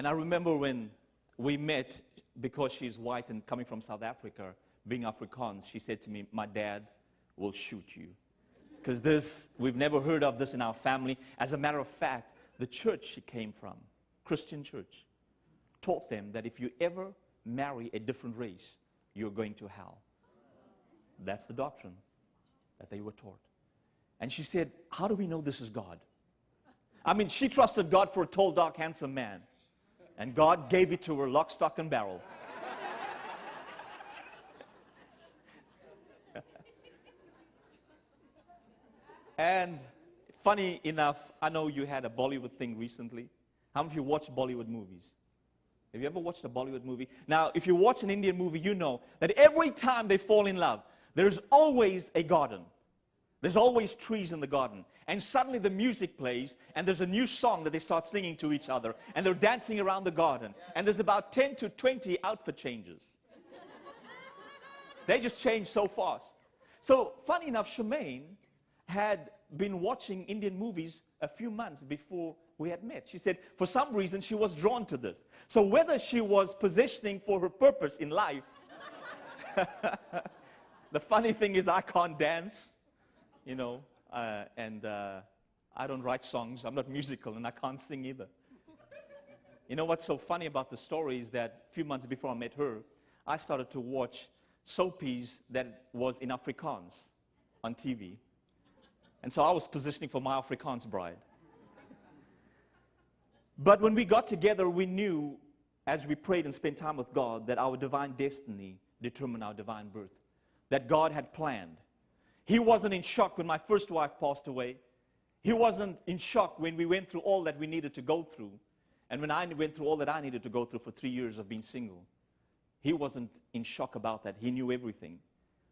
And I remember when we met, because she's white and coming from South Africa, being Afrikaans, she said to me, "My dad will shoot you." Because we've never heard of this in our family. As a matter of fact, the church she came from, Christian church, taught them that if you ever marry a different race, you're going to hell. That's the doctrine that they were taught. And she said, "How do we know this is God?" I mean, she trusted God for a tall, dark, handsome man. And God gave it to her lock, stock, and barrel. And funny enough, I know you had a Bollywood thing recently. How many of you watch Bollywood movies? Have you ever watched a Bollywood movie? Now, if you watch an Indian movie, you know that every time they fall in love, there's always a garden. There's always trees in the garden. And suddenly the music plays, and there's a new song that they start singing to each other, and they're dancing around the garden. And there's about 10 to 20 outfit changes. They just change so fast. So, funny enough, Shemaine had been watching Indian movies a few months before we had met. She said, for some reason, she was drawn to this. So whether she was positioning for her purpose in life, the funny thing is I can't dance, you know, and I don't write songs. I'm not musical, and I can't sing either. You know what's so funny about the story is that a few months before I met her, I started to watch soapies that was in Afrikaans on TV. And so I was positioning for my Afrikaans bride. But when we got together, we knew, as we prayed and spent time with God, that our divine destiny determined our divine birth. That God had planned. He wasn't in shock when my first wife passed away. He wasn't in shock when we went through all that we needed to go through. And when I went through all that I needed to go through for 3 years of being single. He wasn't in shock about that. He knew everything.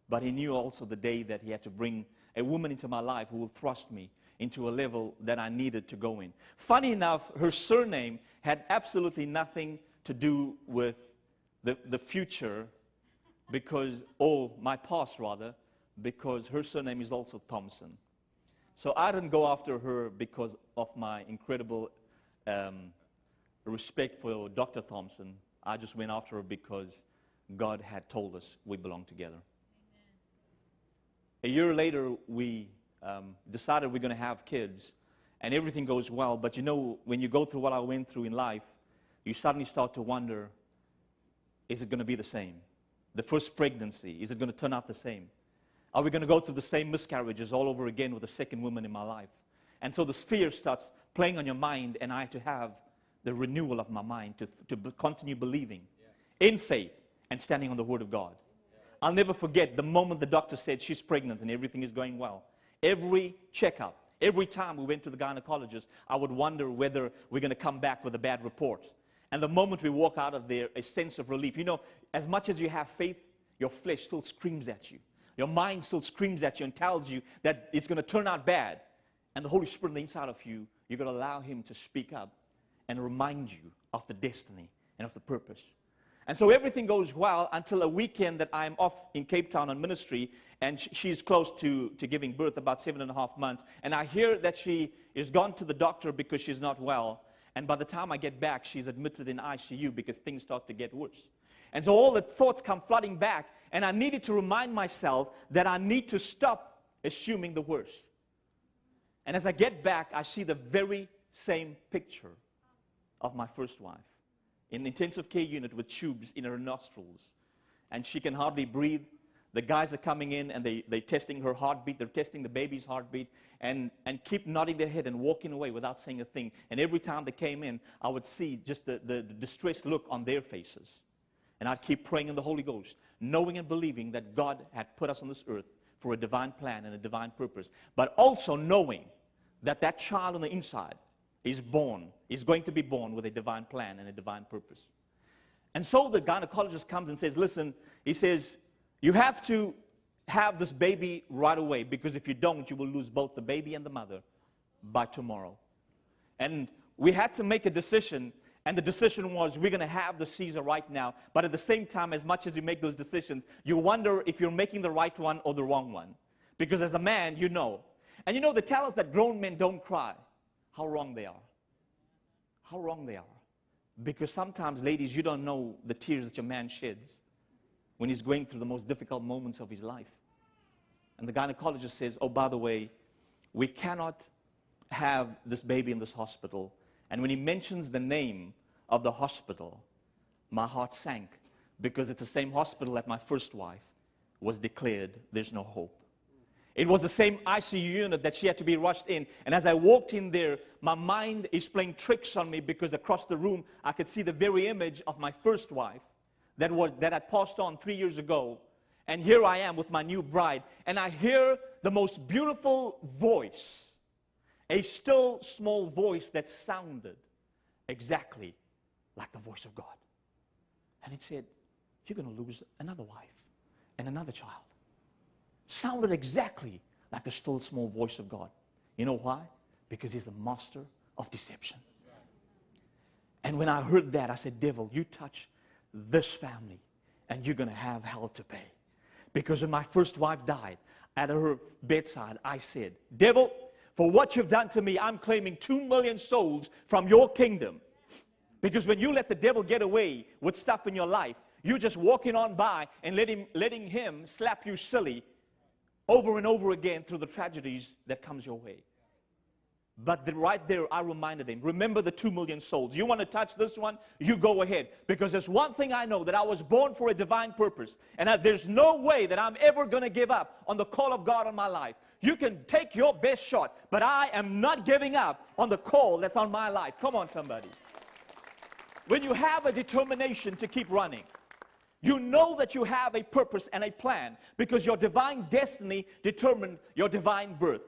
But he knew also the day that he had to bring a woman into my life who will thrust me into a level that I needed to go in. Funny enough, her surname had absolutely nothing to do with the future because, or my past rather, because her surname is also Thompson. So I didn't go after her because of my incredible respect for Dr. Thompson. I just went after her because God had told us we belong together. A year later, we decided we're going to have kids, and everything goes well. But you know, when you go through what I went through in life, you suddenly start to wonder, is it going to be the same? The first pregnancy, is it going to turn out the same? Are we going to go through the same miscarriages all over again with the second woman in my life? And so this fear starts playing on your mind, and I had to have the renewal of my mind to continue believing in faith and standing on the Word of God. I'll never forget the moment the doctor said she's pregnant and everything is going well. Every checkup, every time we went to the gynecologist, I would wonder whether we're going to come back with a bad report. And the moment we walk out of there, a sense of relief. You know, as much as you have faith, your flesh still screams at you. Your mind still screams at you and tells you that it's going to turn out bad. And the Holy Spirit on the inside of you, you're going to allow Him to speak up and remind you of the destiny and of the purpose. And so everything goes well until a weekend that I'm off in Cape Town on ministry, and she's close to giving birth, about 7.5 months. And I hear that she is gone to the doctor because she's not well. And by the time I get back, she's admitted in ICU because things start to get worse. And so all the thoughts come flooding back, and I needed to remind myself that I need to stop assuming the worst. And as I get back, I see the very same picture of my first wife. In an intensive care unit with tubes in her nostrils. And she can hardly breathe. The guys are coming in and they're testing her heartbeat. They're testing the baby's heartbeat and keep nodding their head and walking away without saying a thing. And every time they came in, I would see just the distressed look on their faces. And I'd keep praying in the Holy Ghost, knowing and believing that God had put us on this earth for a divine plan and a divine purpose. But also knowing that that child on the inside is going to be born with a divine plan and a divine purpose. And so the gynecologist comes and says, listen, he says, you have to have this baby right away, because if you don't, you will lose both the baby and the mother by tomorrow. And we had to make a decision, and the decision was, we're going to have the Caesar right now. But at the same time, as much as you make those decisions, you wonder if you're making the right one or the wrong one. Because as a man, you know. And you know, they tell us that grown men don't cry. How wrong they are. How wrong they are. Because sometimes, ladies, you don't know the tears that your man sheds when he's going through the most difficult moments of his life. And the gynecologist says, oh, by the way, we cannot have this baby in this hospital. And when he mentions the name of the hospital, my heart sank, because it's the same hospital that my first wife was declared there's no hope. It was the same ICU unit that she had to be rushed in. And as I walked in there, my mind is playing tricks on me, because across the room I could see the very image of my first wife that had passed on 3 years ago. And here I am with my new bride, and I hear the most beautiful voice, a still small voice that sounded exactly like the voice of God. And it said, you're going to lose another wife and another child. Sounded exactly like the still small voice of God. You know why? Because he's the master of deception. And when I heard that, I said, devil, you touch this family and you're going to have hell to pay. Because when my first wife died, at her bedside, I said, devil, for what you've done to me, I'm claiming 2 million souls from your kingdom. Because when you let the devil get away with stuff in your life, you're just walking on by and letting him slap you silly over and over again through the tragedies that comes your way. But right there, I reminded him, remember the 2 million souls. You want to touch this one? You go ahead. Because there's one thing I know, that I was born for a divine purpose. And there's no way that I'm ever going to give up on the call of God on my life. You can take your best shot, but I am not giving up on the call that's on my life. Come on, somebody. When you have a determination to keep running, you know that you have a purpose and a plan, because your divine destiny determined your divine birth.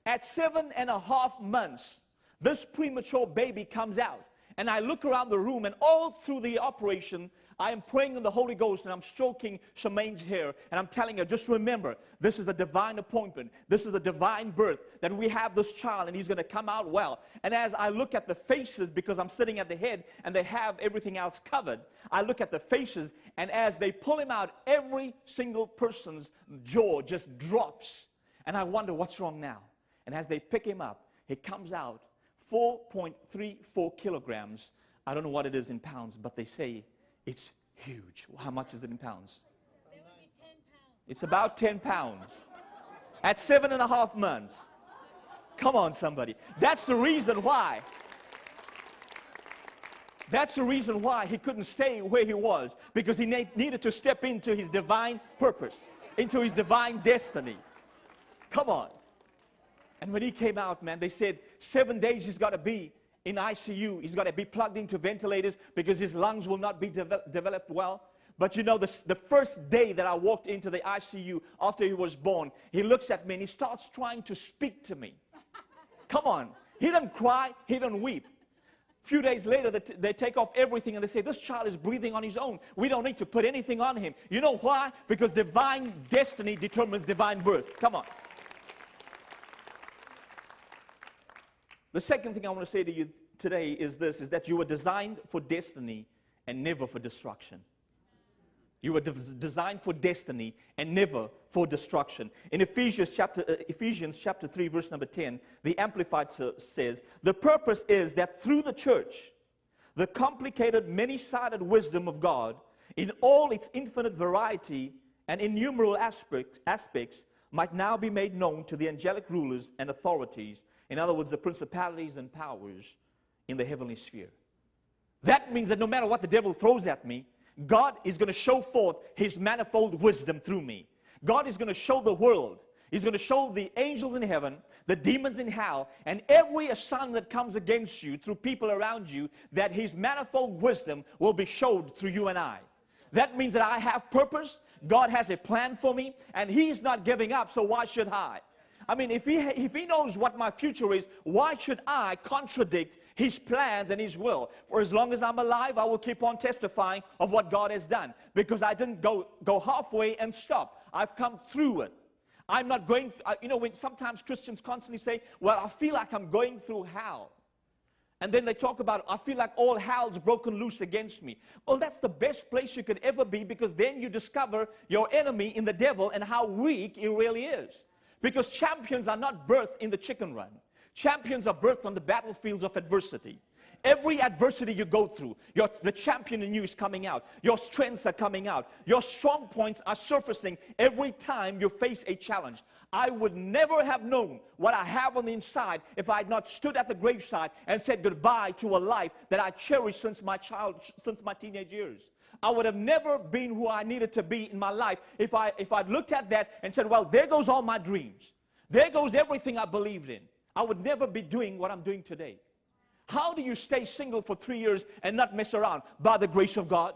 At 7.5 months, this premature baby comes out. And I look around the room, and all through the operation, I am praying in the Holy Ghost, and I'm stroking Charmaine's hair, and I'm telling her, just remember, this is a divine appointment. This is a divine birth, that we have this child, and he's going to come out well. And as I look at the faces, because I'm sitting at the head, and they have everything else covered, I look at the faces, and as they pull him out, every single person's jaw just drops. And I wonder, what's wrong now? And as they pick him up, he comes out 4.34 kilograms. I don't know what it is in pounds, but they say it's huge. How much is it in pounds? There will be 10 pounds. It's about 10 pounds. At 7.5 months. Come on, somebody. That's the reason why. That's the reason why he couldn't stay where he was. Because he needed to step into his divine purpose, into his divine destiny. Come on. And when he came out, man, they said 7 days he's got to be in ICU. He's got to be plugged into ventilators because his lungs will not be developed well. But you know, the first day that I walked into the ICU after he was born, he looks at me and he starts trying to speak to me. Come on. He didn't cry. He didn't weep. A few days later, they take off everything and they say, this child is breathing on his own. We don't need to put anything on him. You know why? Because divine destiny determines divine birth. Come on. The second thing I want to say to you today is this, is that you were designed for destiny and never for destruction. You were designed for destiny and never for destruction. In Ephesians chapter 3, verse number 10, the Amplified says, the purpose is that through the church, the complicated, many-sided wisdom of God, in all its infinite variety and innumerable aspects, might now be made known to the angelic rulers and authorities. In other words, the principalities and powers in the heavenly sphere. That means that no matter what the devil throws at me, God is going to show forth his manifold wisdom through me. God is going to show the world. He's going to show the angels in heaven, the demons in hell, and every assignment that comes against you through people around you, that his manifold wisdom will be showed through you and I. That means that I have purpose. God has a plan for me, and he's not giving up, so why should I? I mean, if he knows what my future is, why should I contradict his plans and his will? For as long as I'm alive, I will keep on testifying of what God has done. Because I didn't go halfway and stop. I've come through it. I'm not going, you know, when sometimes Christians constantly say, well, I feel like I'm going through hell. And then they talk about, I feel like all hell's broken loose against me. Well, that's the best place you could ever be, because then you discover your enemy in the devil and how weak he really is. Because champions are not birthed in the chicken run. Champions are birthed on the battlefields of adversity. Every adversity you go through, the champion in you is coming out. Your strengths are coming out. Your strong points are surfacing every time you face a challenge. I would never have known what I have on the inside if I had not stood at the graveside and said goodbye to a life that I cherished since my teenage years. I would have never been who I needed to be in my life if I'd looked at that and said, well, there goes all my dreams. There goes everything I believed in. I would never be doing what I'm doing today. How do you stay single for 3 years and not mess around? By the grace of God.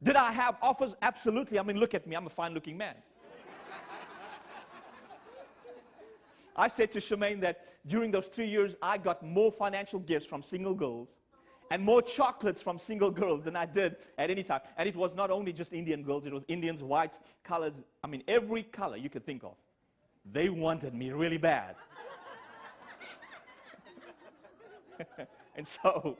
Did I have offers? Absolutely. I mean, look at me. I'm a fine-looking man. I said to Shemaine that during those 3 years, I got more financial gifts from single girls and more chocolates from single girls than I did at any time. And it was not only just Indian girls. It was Indians, whites, colors. I mean, every color you could think of. They wanted me really bad. And so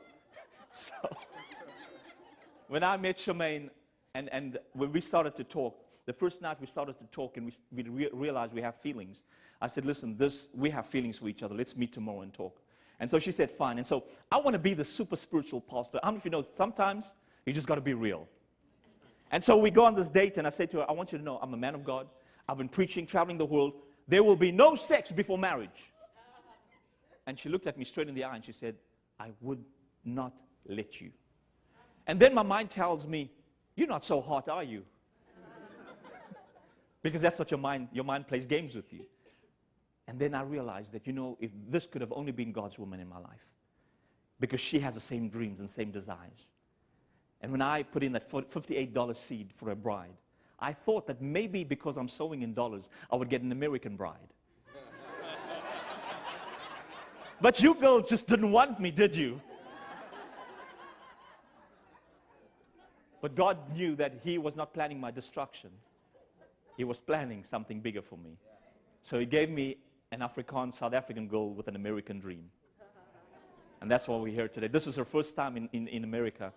when I met Shemaine and when we started to talk, the first night we started to talk and we realized we have feelings. I said, listen, we have feelings for each other. Let's meet tomorrow and talk. And so she said, fine. And so I want to be the super spiritual pastor. I don't know if you know, sometimes you just got to be real. And so we go on this date and I said to her, I want you to know I'm a man of God. I've been preaching, traveling the world. There will be no sex before marriage. And she looked at me straight in the eye and she said, I would not let you. And then my mind tells me, you're not so hot, are you? Because that's what your mind plays games with you. And then I realized that, you know, if this could have only been God's woman in my life. Because she has the same dreams and same desires. And when I put in that $58 seed for a bride, I thought that maybe because I'm sowing in dollars, I would get an American bride. But you girls just didn't want me, did you? But God knew that He was not planning my destruction. He was planning something bigger for me. So He gave me an South African girl with an American dream. And that's why we're here today. This is her first time in America.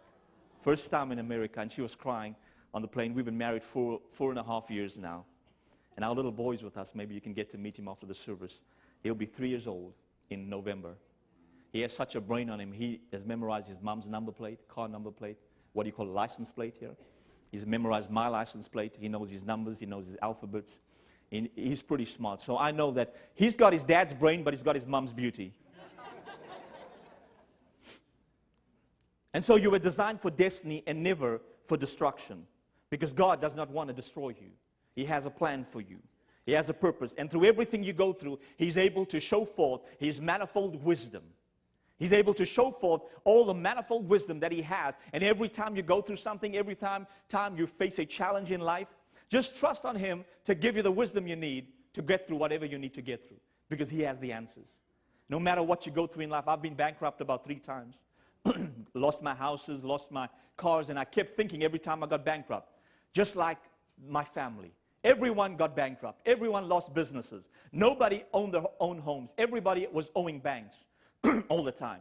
First time in America, and she was crying on the plane. We've been married for 4.5 years now. And our little boy's with us. Maybe you can get to meet him after the service. He'll be 3 years old in November. He has such a brain on him. He has memorized his mom's number plate, car number plate, what do you call a license plate here. He's memorized my license plate. He knows his numbers. He knows his alphabets. He's pretty smart. So I know that he's got his dad's brain, but he's got his mom's beauty. And so you were designed for destiny and never for destruction. Because God does not want to destroy you. He has a plan for you. He has a purpose. And through everything you go through, He's able to show forth His manifold wisdom. He's able to show forth all the manifold wisdom that He has. And every time you go through something, every time you face a challenge in life, just trust on Him to give you the wisdom you need to get through whatever you need to get through. Because He has the answers. No matter what you go through in life, I've been bankrupt about 3 times. Lost my houses, lost my cars, and I kept thinking every time I got bankrupt, just like my family. Everyone got bankrupt. Everyone lost businesses. Nobody owned their own homes. Everybody was owing banks all the time.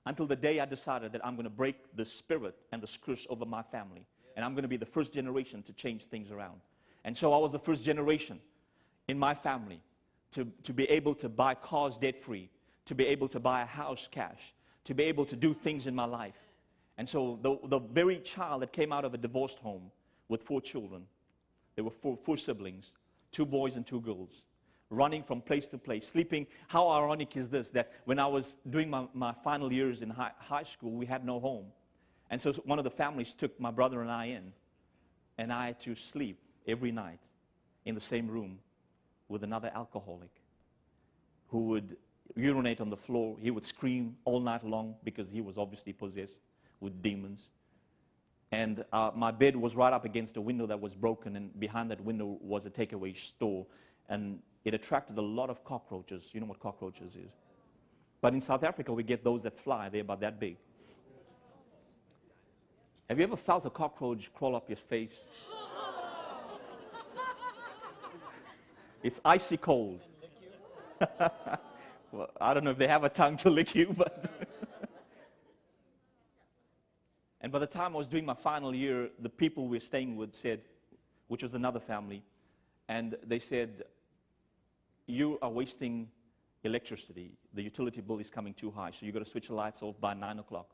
Until the day I decided that I'm going to break the spirit and the curse over my family. And I'm going to be the first generation to change things around. And so I was the first generation in my family to be able to buy cars debt-free, to be able to buy a house cash, to be able to do things in my life. And so the very child that came out of a divorced home with 4 children, there were four siblings, 2 boys and 2 girls, running from place to place, sleeping. How ironic is this, that when I was doing my final years in high school, we had no home. And so one of the families took my brother and I in, and I had to sleep every night in the same room with another alcoholic who would urinate on the floor. He would scream all night long because he was obviously possessed with demons. And my bed was right up against a window that was broken, and behind that window was a takeaway store. And it attracted a lot of cockroaches. You know what cockroaches is? But in South Africa, we get those that fly. They're about that big. Have you ever felt a cockroach crawl up your face? It's icy cold. Well, I don't know if they have a tongue to lick you, but... And by the time I was doing my final year, the people we were staying with said, which was another family, and they said, you are wasting electricity. The utility bill is coming too high, so you've got to switch the lights off by 9 o'clock.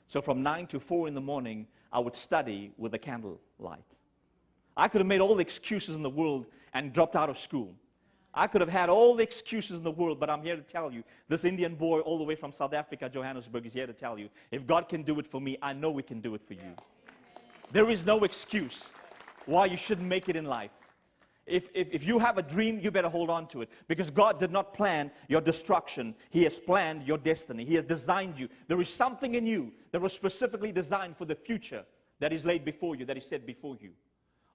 So from 9 to 4 in the morning, I would study with a candle light. I could have made all the excuses in the world and dropped out of school. I could have had all the excuses in the world, but I'm here to tell you, this Indian boy all the way from South Africa, Johannesburg, is here to tell you, if God can do it for me, I know we can do it for you. There is no excuse why you shouldn't make it in life. If you have a dream, you better hold on to it, because God did not plan your destruction. He has planned your destiny. He has designed you. There is something in you that was specifically designed for the future that is laid before you, that is set before you.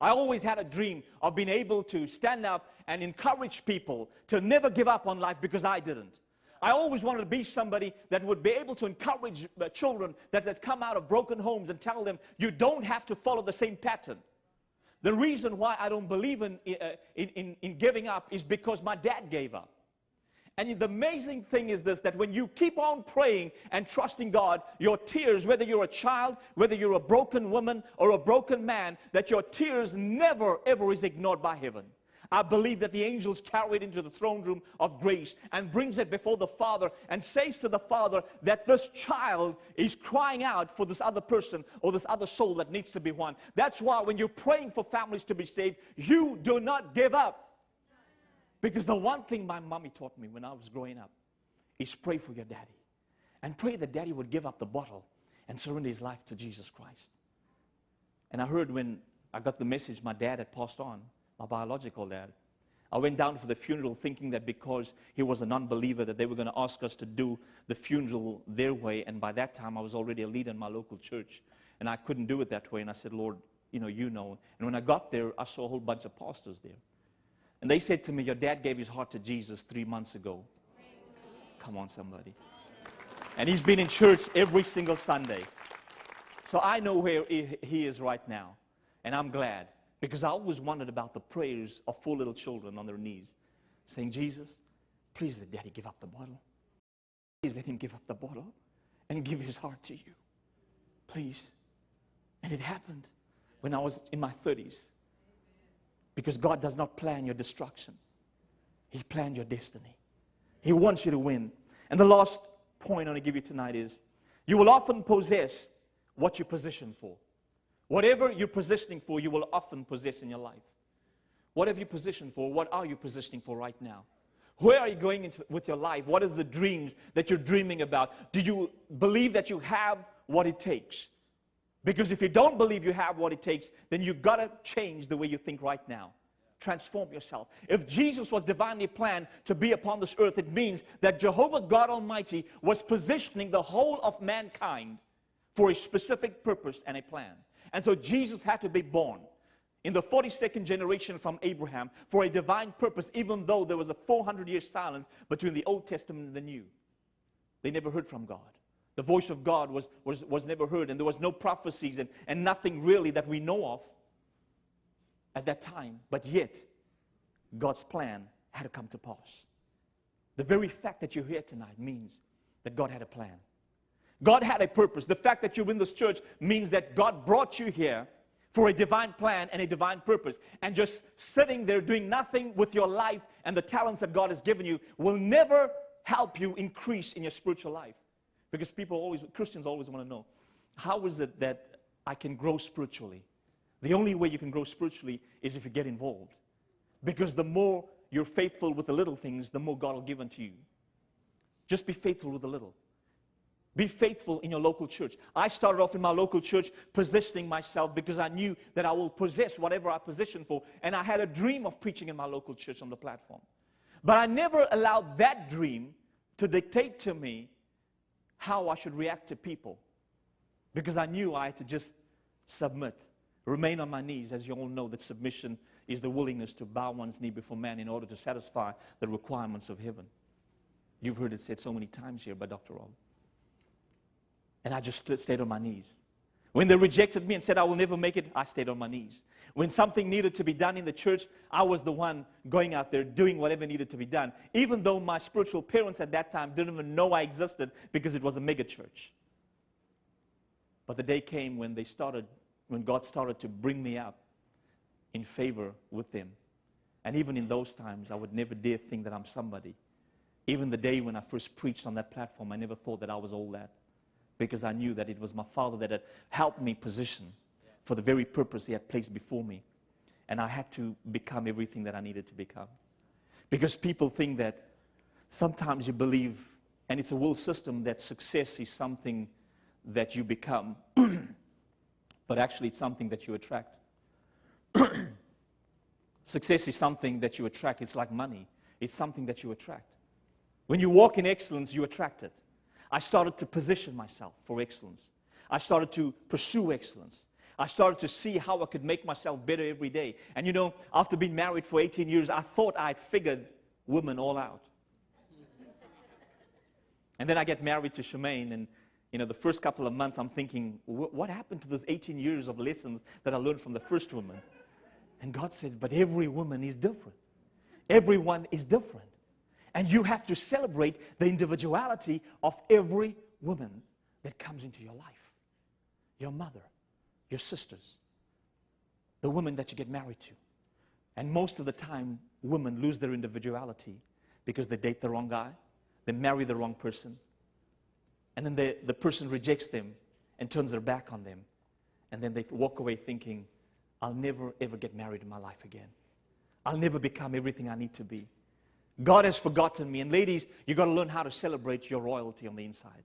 I always had a dream of being able to stand up and encourage people to never give up on life, because I didn't. I always wanted to be somebody that would be able to encourage children that come out of broken homes and tell them, you don't have to follow the same pattern. The reason why I don't believe in giving up is because my dad gave up. And the amazing thing is this, that when you keep on praying and trusting God, your tears, whether you're a child, whether you're a broken woman or a broken man, that your tears never, ever is ignored by heaven. I believe that the angels carry it into the throne room of grace and brings it before the Father and says to the Father that this child is crying out for this other person or this other soul that needs to be won. That's why when you're praying for families to be saved, you do not give up. Because the one thing my mommy taught me when I was growing up is pray for your daddy. And pray that daddy would give up the bottle and surrender his life to Jesus Christ. And I heard when I got the message my dad had passed on, my biological dad, I went down for the funeral thinking that because he was a non-believer that they were going to ask us to do the funeral their way. And by that time I was already a leader in my local church. And I couldn't do it that way. And I said, Lord, you know. And when I got there, I saw a whole bunch of pastors there. And they said to me, your dad gave his heart to Jesus 3 months ago. Come on, somebody. And he's been in church every single Sunday. So I know where he is right now. And I'm glad. Because I always wondered about the prayers of 4 little children on their knees. Saying, Jesus, please let daddy give up the bottle. Please let him give up the bottle and give his heart to you. Please. And it happened when I was in my 30s. Because God does not plan your destruction. He planned your destiny. He wants you to win. And the last point I want to give you tonight is, you will often possess what you position for. Whatever you're positioning for, you will often possess in your life. Whatever you position for, what are you positioning for right now? Where are you going with your life? What are the dreams that you're dreaming about? Do you believe that you have what it takes? Because if you don't believe you have what it takes, then you've got to change the way you think right now. Transform yourself. If Jesus was divinely planned to be upon this earth, it means that Jehovah God Almighty was positioning the whole of mankind for a specific purpose and a plan. And so Jesus had to be born in the 42nd generation from Abraham for a divine purpose, even though there was a 400-year silence between the Old Testament and the New. They never heard from God. The voice of God was never heard, and there was no prophecies and nothing really that we know of at that time. But yet, God's plan had to come to pass. The very fact that you're here tonight means that God had a plan. God had a purpose. The fact that you're in this church means that God brought you here for a divine plan and a divine purpose. And just sitting there doing nothing with your life and the talents that God has given you will never help you increase in your spiritual life. Because Christians always want to know, how is it that I can grow spiritually? The only way you can grow spiritually is if you get involved. Because the more you're faithful with the little things, the more God will give unto you. Just be faithful with the little. Be faithful in your local church. I started off in my local church positioning myself because I knew that I will possess whatever I position for. And I had a dream of preaching in my local church on the platform. But I never allowed that dream to dictate to me how I should react to people. Because I knew I had to just submit, remain on my knees. As you all know, that submission is the willingness to bow one's knee before man in order to satisfy the requirements of heaven. You've heard it said so many times here by Dr.Robb. And I just stayed on my knees. When they rejected me and said I will never make it, I stayed on my knees. When something needed to be done in the church, I was the one going out there doing whatever needed to be done. Even though my spiritual parents at that time didn't even know I existed because it was a mega church. But the day came when God started to bring me up in favor with them. And even in those times, I would never dare think that I'm somebody. Even the day when I first preached on that platform, I never thought that I was all that, because I knew that it was my Father that had helped me position for the very purpose He had placed before me. And I had to become everything that I needed to become. Because people think that sometimes you believe, and it's a world system, that success is something that you become, but actually it's something that you attract. Success is something that you attract. It's like money. It's something that you attract. When you walk in excellence, you attract it. I started to position myself for excellence. I started to pursue excellence. I started to see how I could make myself better every day. And you know, after being married for 18 years, I thought I'd figured women all out. And then I get married to Shemaine, and you know, the first couple of months I'm thinking, what happened to those 18 years of lessons that I learned from the first woman? And God said, but every woman is different. Everyone is different. And you have to celebrate the individuality of every woman that comes into your life. Your mother, your sisters, the women that you get married to. And most of the time, women lose their individuality because they date the wrong guy, they marry the wrong person, and then the person rejects them and turns their back on them. And then they walk away thinking, I'll never ever get married in my life again. I'll never become everything I need to be. God has forgotten me. And ladies, you've got to learn how to celebrate your royalty on the inside.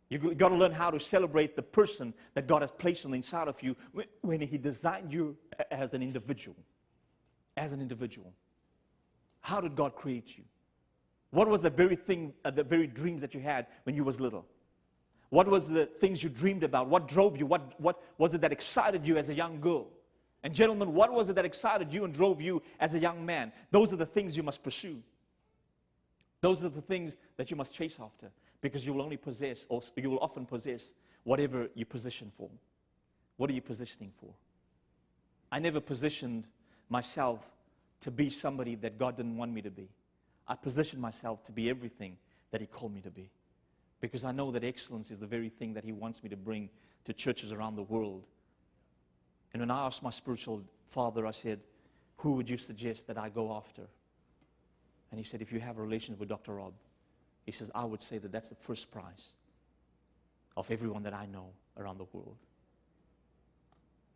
You've got to learn how to celebrate the person that God has placed on the inside of you when He designed you as an individual. As an individual. How did God create you? What was the very thing, the very dreams that you had when you was little? What was the things you dreamed about? What drove you? What was it that excited you as a young girl? And gentlemen, what was it that excited you and drove you as a young man? Those are the things you must pursue. Those are the things that you must chase after, because you will only possess, or you will often possess, whatever you position for. What are you positioning for? I never positioned myself to be somebody that God didn't want me to be. I positioned myself to be everything that He called me to be, because I know that excellence is the very thing that He wants me to bring to churches around the world. And when I asked my spiritual father, I said, who would you suggest that I go after? And he said, if you have a relationship with Dr. Robb, he says, I would say that that's the first prize of everyone that I know around the world.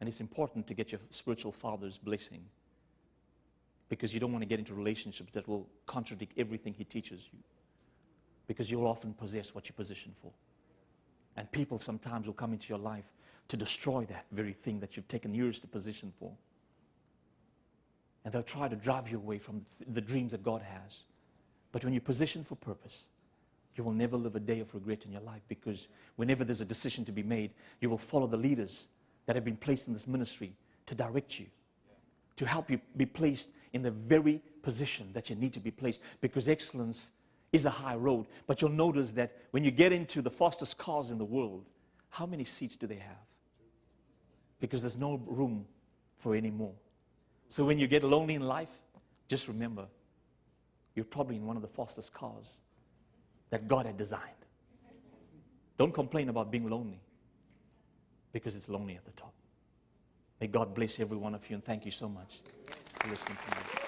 And it's important to get your spiritual father's blessing, because you don't want to get into relationships that will contradict everything he teaches you, because you'll often possess what you position for. And people sometimes will come into your life to destroy that very thing that you've taken years to position for. And they'll try to drive you away from the dreams that God has. But when you position for purpose, you will never live a day of regret in your life, because whenever there's a decision to be made, you will follow the leaders that have been placed in this ministry to direct you, to help you be placed in the very position that you need to be placed, because excellence is a high road. But you'll notice that when you get into the fastest cars in the world, how many seats do they have? Because there's no room for any more. So when you get lonely in life, just remember, you're probably in one of the fastest cars that God had designed. Don't complain about being lonely, because it's lonely at the top. May God bless every one of you, and thank you so much for listening to me.